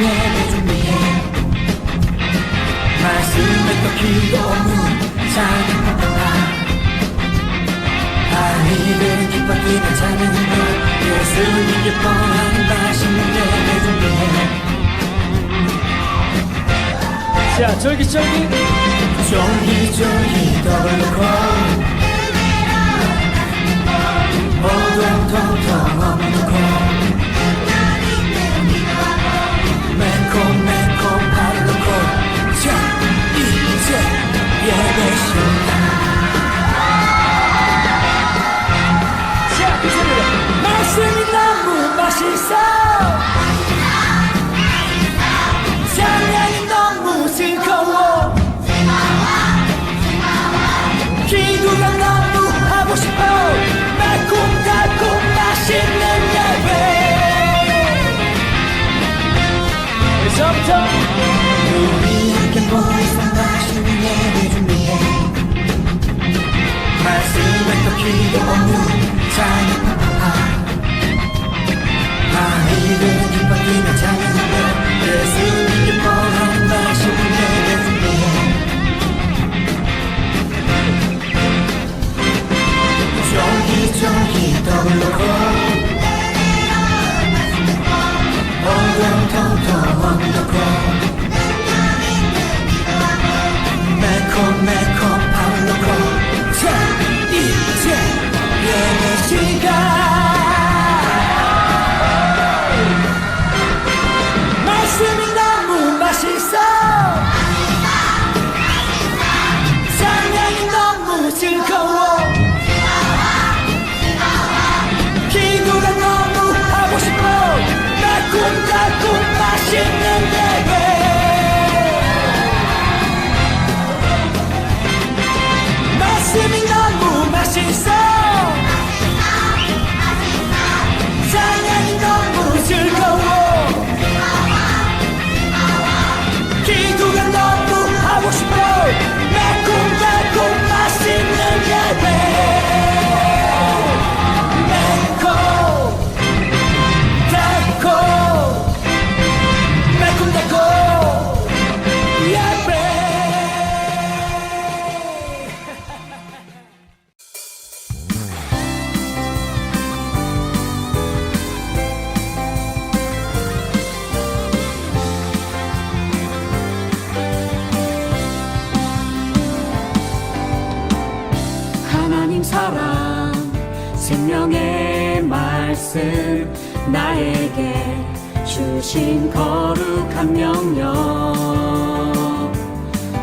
예배 준비해 말씀에 또 기도 문자는 바쁘다 아이들은 기뻐 뛰며 자는 것 예수님 기뻐하는 맛있는 예배 준비해 자 쫄깃쫄깃 쫄깃쫄깃 떡을 넣고 오동통통 어묵 넣고 매콤매콤 파를 넣고 자 이제 예배 시간 자 그 소리로 말씀이 너무 맛있어 찬양이 너무 즐거워 기도가 너무 하고 싶어 달콤달콤 맛있는 예배 이제부터 우리 함께 모여서 맛있는 예배 준비해 말씀에 또 기도 찬양 아이들은 기뻐 뛰며 찬양하며 예수님 기뻐하는 맛있는 예배 준비해 쫄깃쫄깃 떡을 넣고 오동통통 어묵 넣고 매콤매콤 밥을 넣고 자 이제 예배 시간 말씀이 너무 맛있어 찬양이 너무 즐거워 기도가 너무 하고 싶어 달콤달콤 맛있는 예배 말씀이 너무 맛있어 찬양이 너무 즐거워 기도가 너무 하고 싶어 달콤달콤 맛있는 예배 사랑 생명의 말씀 나에게 주신 거룩한 명령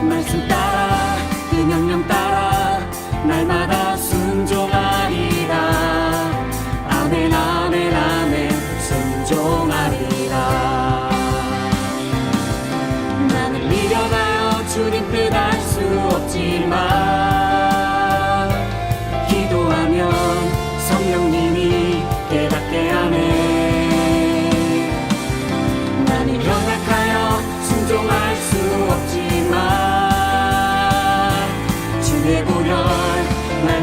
말씀 따라 그 명령 따라 날마다 순종하리라 아멘 아멘 아멘 순종하리라 나는 미련하여 주님 뜻 알 수 없지만 성령님이 깨닫게 하네 나는 연약하여 순종할 수 없지만 주의 보혈 날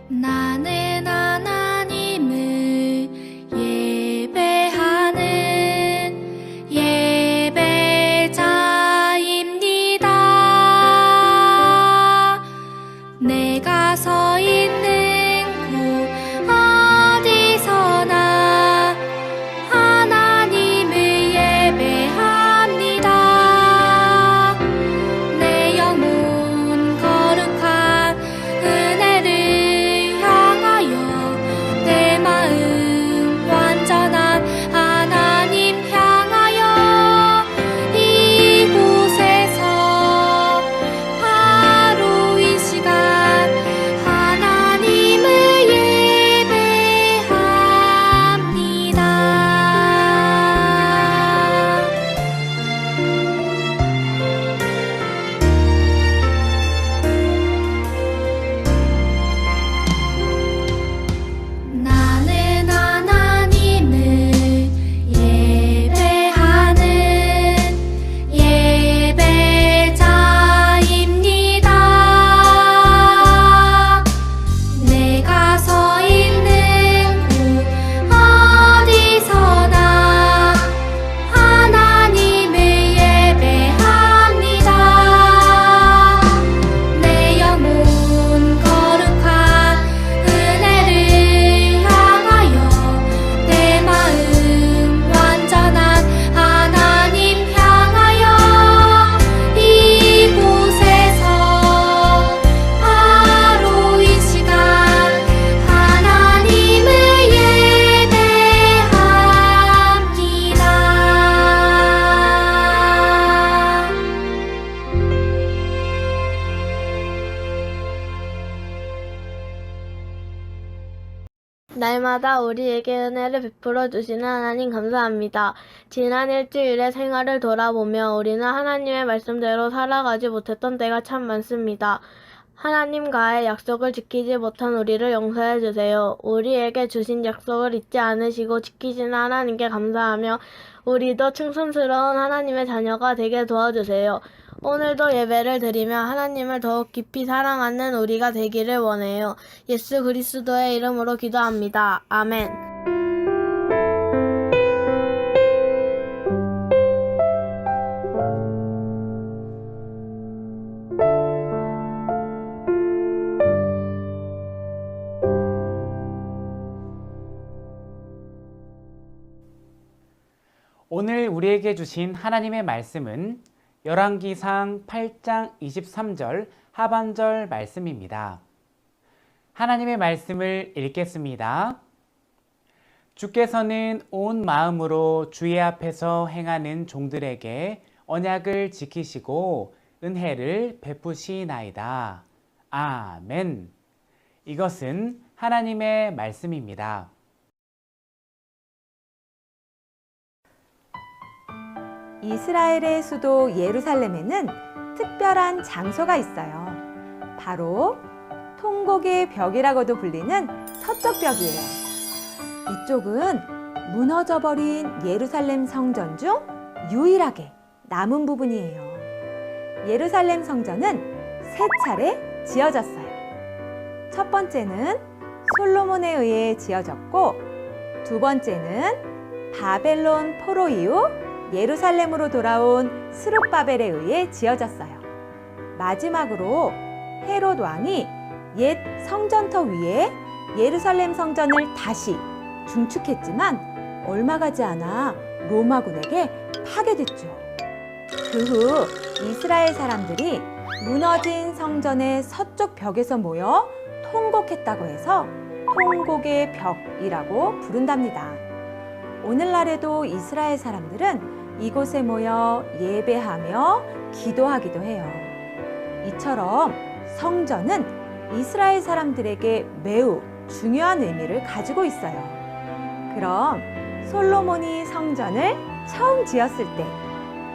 나는 하나님을 예배하는 예배자입니다. 내가 서 있는 곳 어디서나 하나님을 예배합니다. 내 영혼 거룩한 은혜를 향하여 내 마음 완전한 하나님 향하여 이곳에서 바로 이 시간 하나님을 예배합니다. 나는 하나님을 예배하는 예배자입니다. 내가 서 있는 곳 어디서나 하나님을 예배합니다. 내 영혼 거룩한 은혜를 향하여 내 마음 완전한 하나님 향하여 이곳에서 바로 이 시간 하나님을 예배합니다. 날마다 우리에게 은혜를 베풀어 주시는 하나님 감사합니다. 지난 일주일의 생활을 돌아보며 우리는 하나님의 말씀대로 살아가지 못했던 때가 참 많습니다. 하나님과의 약속을 지키지 못한 우리를 용서해 주세요. 우리에게 주신 약속을 잊지 않으시고 지키시는 하나님께 감사하며 우리도 충성스러운 하나님의 자녀가 되게 도와주세요. 오늘도 예배를 드리며 하나님을 더욱 깊이 사랑하는 우리가 되기를 원해요. 예수 그리스도의 이름으로 기도합니다. 아멘. 오늘 우리에게 주신 하나님의 말씀은 열왕기상 8장 23절 하반절 말씀입니다. 하나님의 말씀을 읽겠습니다. 주께서는 온 마음으로 주의 앞에서 행하는 종들에게 언약을 지키시고 은혜를 베푸시나이다. 아멘. 이것은 하나님의 말씀입니다. 이스라엘의 수도 예루살렘에는 특별한 장소가 있어요. 바로 통곡의 벽이라고도 불리는 서쪽 벽이에요. 이쪽은 무너져버린 예루살렘 성전 중 유일하게 남은 부분이에요. 예루살렘 성전은 3차례 지어졌어요. 첫 번째는 솔로몬에 의해 지어졌고, 두 번째는 바벨론 포로 이후 예루살렘으로 돌아온 스룹바벨에 의해 지어졌어요. 마지막으로 헤롯 왕이 옛 성전터 위에 예루살렘 성전을 다시 중축했지만 얼마 가지 않아 로마군에게 파괴됐죠. 그 후 이스라엘 사람들이 무너진 성전의 서쪽 벽에서 모여 통곡했다고 해서 통곡의 벽이라고 부른답니다. 오늘날에도 이스라엘 사람들은 이곳에 모여 예배하며 기도하기도 해요. 이처럼 성전은 이스라엘 사람들에게 매우 중요한 의미를 가지고 있어요. 그럼 솔로몬이 성전을 처음 지었을 때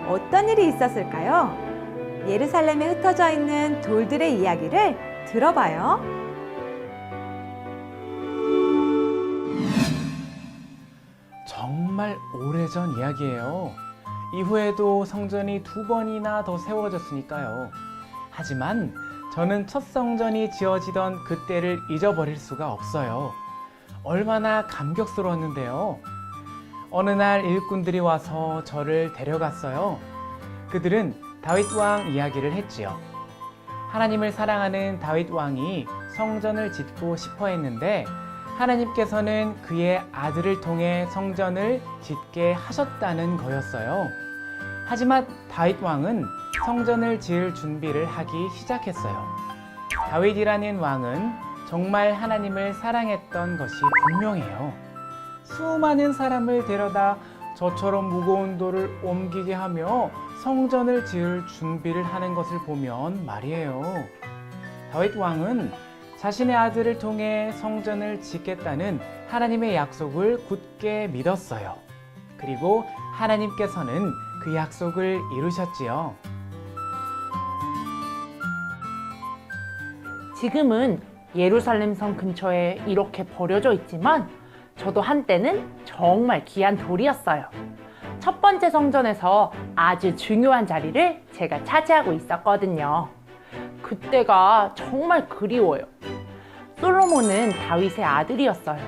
어떤 일이 있었을까요? 예루살렘에 흩어져 있는 돌들의 이야기를 들어봐요. 정말 오래전 이야기예요. 이후에도 성전이 2번이나 더 세워졌으니까요. 하지만 저는 첫 성전이 지어지던 그때를 잊어버릴 수가 없어요. 얼마나 감격스러웠는데요. 어느 날 일꾼들이 와서 저를 데려갔어요. 그들은 다윗 왕 이야기를 했지요. 하나님을 사랑하는 다윗 왕이 성전을 짓고 싶어 했는데 하나님께서는 그의 아들을 통해 성전을 짓게 하셨다는 거였어요. 하지만 다윗 왕은 성전을 지을 준비를 하기 시작했어요. 다윗이라는 왕은 정말 하나님을 사랑했던 것이 분명해요. 수많은 사람을 데려다 저처럼 무거운 돌을 옮기게 하며 성전을 지을 준비를 하는 것을 보면 말이에요. 다윗 왕은 자신의 아들을 통해 성전을 짓겠다는 하나님의 약속을 굳게 믿었어요. 그리고 하나님께서는 그 약속을 이루셨지요. 지금은 예루살렘 성 근처에 이렇게 버려져 있지만 저도 한때는 정말 귀한 돌이었어요. 첫 번째 성전에서 아주 중요한 자리를 제가 차지하고 있었거든요. 그때가 정말 그리워요. 솔로몬은 다윗의 아들이었어요.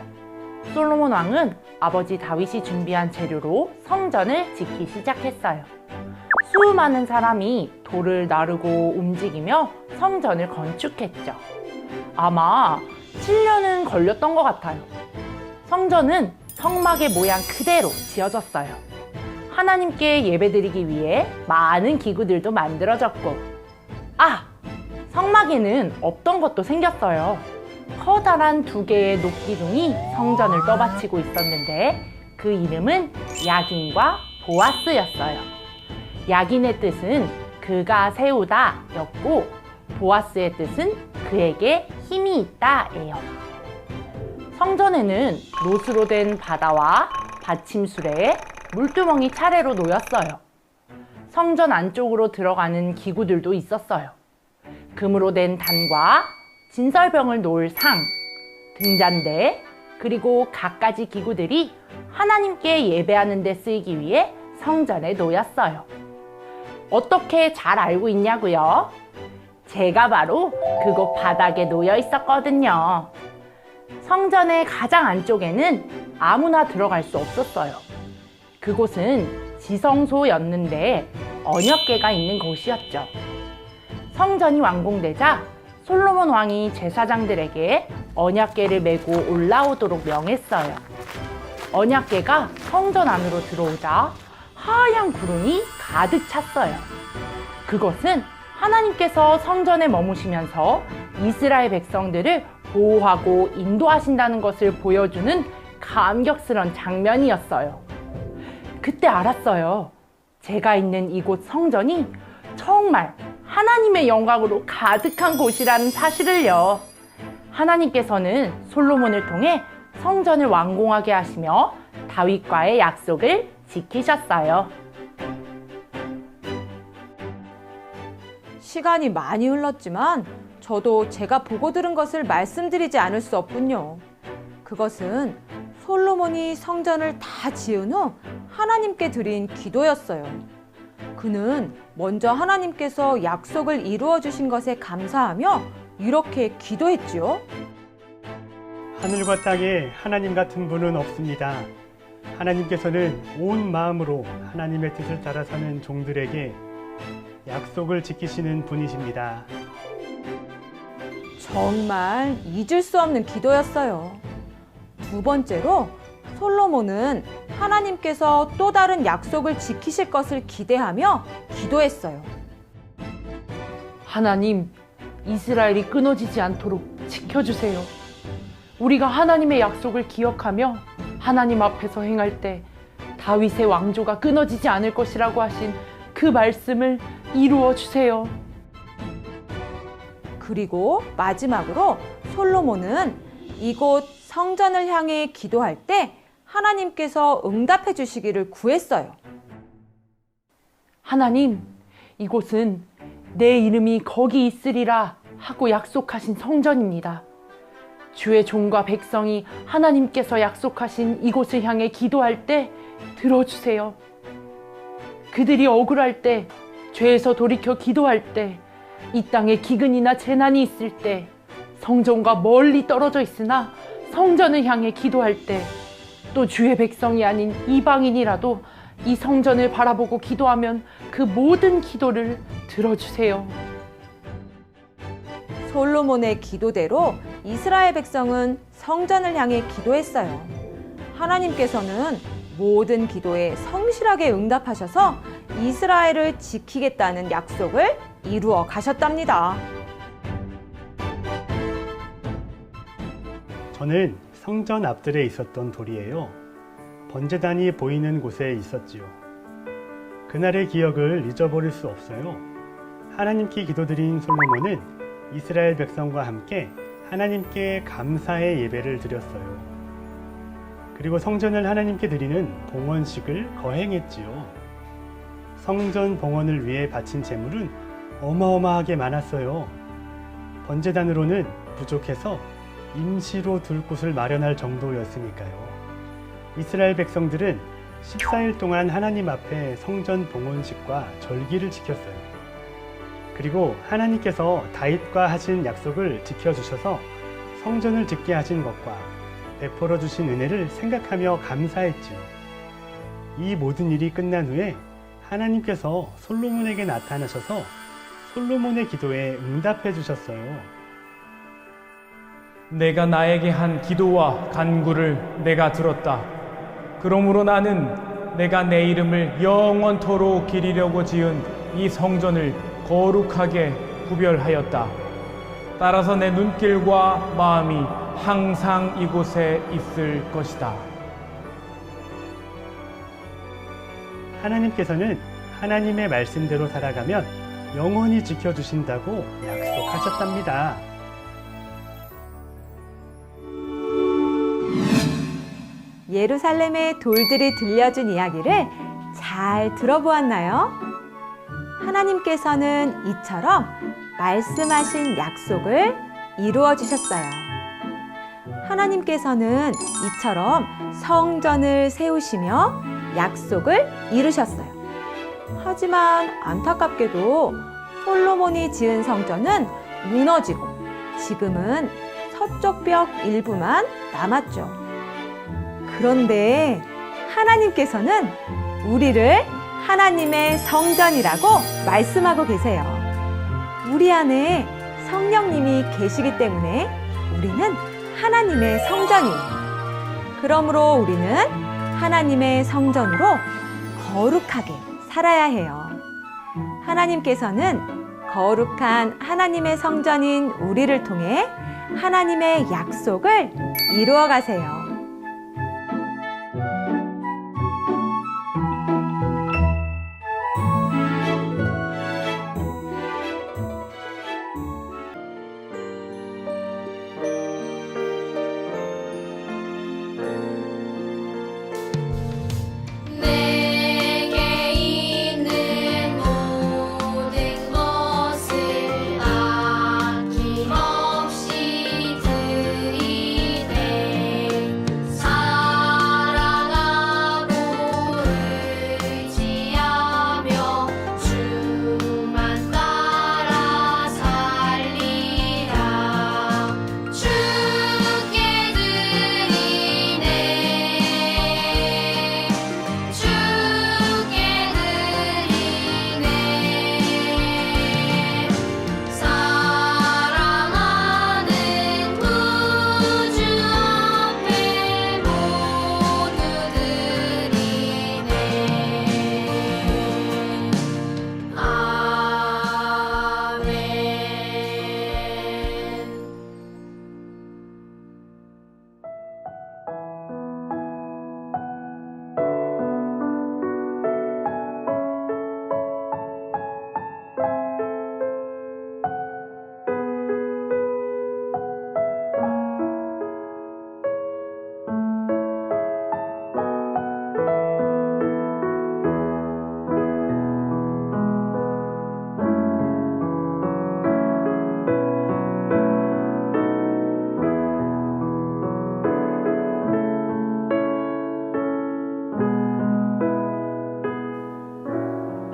솔로몬 왕은 아버지 다윗이 준비한 재료로 성전을 짓기 시작했어요. 수많은 사람이 돌을 나르고 움직이며 성전을 건축했죠. 아마 7년은 걸렸던 것 같아요. 성전은 성막의 모양 그대로 지어졌어요. 하나님께 예배드리기 위해 많은 기구들도 만들어졌고, 성막에는 없던 것도 생겼어요. 커다란 2개의 녹기둥이 성전을 떠받치고 있었는데 그 이름은 야긴과 보아스였어요. 야긴의 뜻은 그가 세우다 였고 보아스의 뜻은 그에게 힘이 있다 예요. 성전에는 롯으로 된 바다와 받침술에 물두멍이 차례로 놓였어요. 성전 안쪽으로 들어가는 기구들도 있었어요. 금으로 된 단과 진설병을 놓을 상, 등잔대, 그리고 갖가지 기구들이 하나님께 예배하는 데 쓰이기 위해 성전에 놓였어요. 어떻게 잘 알고 있냐고요? 제가 바로 그곳 바닥에 놓여 있었거든요. 성전의 가장 안쪽에는 아무나 들어갈 수 없었어요. 그곳은 지성소였는데 언약궤가 있는 곳이었죠. 성전이 완공되자 솔로몬 왕이 제사장들에게 언약궤를 메고 올라오도록 명했어요. 언약궤가 성전 안으로 들어오자 하얀 구름이 가득 찼어요. 그것은 하나님께서 성전에 머무시면서 이스라엘 백성들을 보호하고 인도하신다는 것을 보여주는 감격스러운 장면이었어요. 그때 알았어요. 제가 있는 이곳 성전이 정말 하나님의 영광으로 가득한 곳이라는 사실을요. 하나님께서는 솔로몬을 통해 성전을 완공하게 하시며 다윗과의 약속을 지키셨어요. 시간이 많이 흘렀지만 저도 제가 보고 들은 것을 말씀드리지 않을 수 없군요. 그것은 솔로몬이 성전을 다 지은 후 하나님께 드린 기도였어요. 그는 먼저 하나님께서 약속을 이루어 주신 것에 감사하며 이렇게 기도했지요. 하늘과 땅에 하나님 같은 분은 없습니다. 하나님께서는 온 마음으로 하나님의 뜻을 따라 사는 종들에게 약속을 지키시는 분이십니다. 정말 잊을 수 없는 기도였어요. 두 번째로 솔로몬은 하나님께서 또 다른 약속을 지키실 것을 기대하며 기도했어요. 하나님, 이스라엘이 끊어지지 않도록 지켜주세요. 우리가 하나님의 약속을 기억하며 하나님 앞에서 행할 때 다윗의 왕조가 끊어지지 않을 것이라고 하신 그 말씀을 이루어 주세요. 그리고 마지막으로 솔로몬은 이곳 성전을 향해 기도할 때 하나님께서 응답해 주시기를 구했어요. 하나님, 이곳은 내 이름이 거기 있으리라 하고 약속하신 성전입니다. 주의 종과 백성이 하나님께서 약속하신 이곳을 향해 기도할 때 들어주세요. 그들이 억울할 때, 죄에서 돌이켜 기도할 때 이 땅에 기근이나 재난이 있을 때, 성전과 멀리 떨어져 있으나 성전을 향해 기도할 때, 또 주의 백성이 아닌 이방인이라도 이 성전을 바라보고 기도하면 그 모든 기도를 들어주세요. 솔로몬의 기도대로 이스라엘 백성은 성전을 향해 기도했어요. 하나님께서는 모든 기도에 성실하게 응답하셔서 이스라엘을 지키겠다는 약속을 이루어 가셨답니다. 저는 성전 앞들에 있었던 돌이에요. 번제단이 보이는 곳에 있었지요. 그날의 기억을 잊어버릴 수 없어요. 하나님께 기도드린 솔로몬은 이스라엘 백성과 함께 하나님께 감사의 예배를 드렸어요. 그리고 성전을 하나님께 드리는 봉헌식을 거행했지요. 성전 봉헌을 위해 바친 제물은 어마어마하게 많았어요. 번제단으로는 부족해서 임시로 둘 곳을 마련할 정도였으니까요. 이스라엘 백성들은 14일 동안 하나님 앞에 성전 봉헌식과 절기를 지켰어요. 그리고 하나님께서 다윗과 하신 약속을 지켜주셔서 성전을 짓게 하신 것과 베풀어 주신 은혜를 생각하며 감사했지요. 이 모든 일이 끝난 후에 하나님께서 솔로몬에게 나타나셔서 솔로몬의 기도에 응답해 주셨어요. 내가 나에게 한 기도와 간구를 내가 들었다. 그러므로 나는 내가 내 이름을 영원토록 기리려고 지은 이 성전을 거룩하게 구별하였다. 따라서 내 눈길과 마음이 항상 이곳에 있을 것이다. 하나님께서는 하나님의 말씀대로 살아가면 영원히 지켜주신다고 약속하셨답니다. 예루살렘의 돌들이 들려준 이야기를 잘 들어보았나요? 하나님께서는 이처럼 말씀하신 약속을 이루어 주셨어요. 하나님께서는 이처럼 성전을 세우시며 약속을 이루셨어요. 하지만 안타깝게도 솔로몬이 지은 성전은 무너지고 지금은 서쪽 벽 일부만 남았죠. 그런데 하나님께서는 우리를 하나님의 성전이라고 말씀하고 계세요. 우리 안에 성령님이 계시기 때문에 우리는 하나님의 성전이에요. 그러므로 우리는 하나님의 성전으로 거룩하게 살아야 해요. 하나님께서는 거룩한 하나님의 성전인 우리를 통해 하나님의 약속을 이루어 가세요. 내게 있는 모든 것을 아낌없이 드리네. 사랑하고 의지하며 주만 따라 살리라. 주께 드리네. 주께 드리네. 사랑하는 구주 앞에 모두 드리네. 아멘.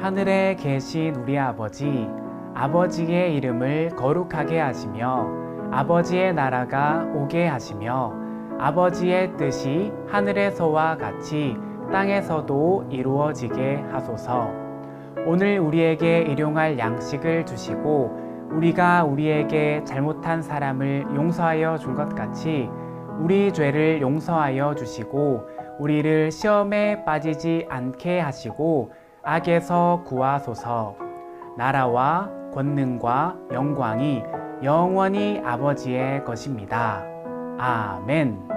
하늘에 계신 우리 아버지, 아버지의 이름을 거룩하게 하시며 아버지의 나라가 오게 하시며 아버지의 뜻이 하늘에서와 같이 땅에서도 이루어지게 하소서. 오늘 우리에게 일용할 양식을 주시고 우리가 우리에게 잘못한 사람을 용서하여 준 것 같이 우리 죄를 용서하여 주시고 우리를 시험에 빠지지 않게 하시고 악에서 구하소서. 나라와 권능과 영광이 영원히 아버지의 것입니다. 아멘.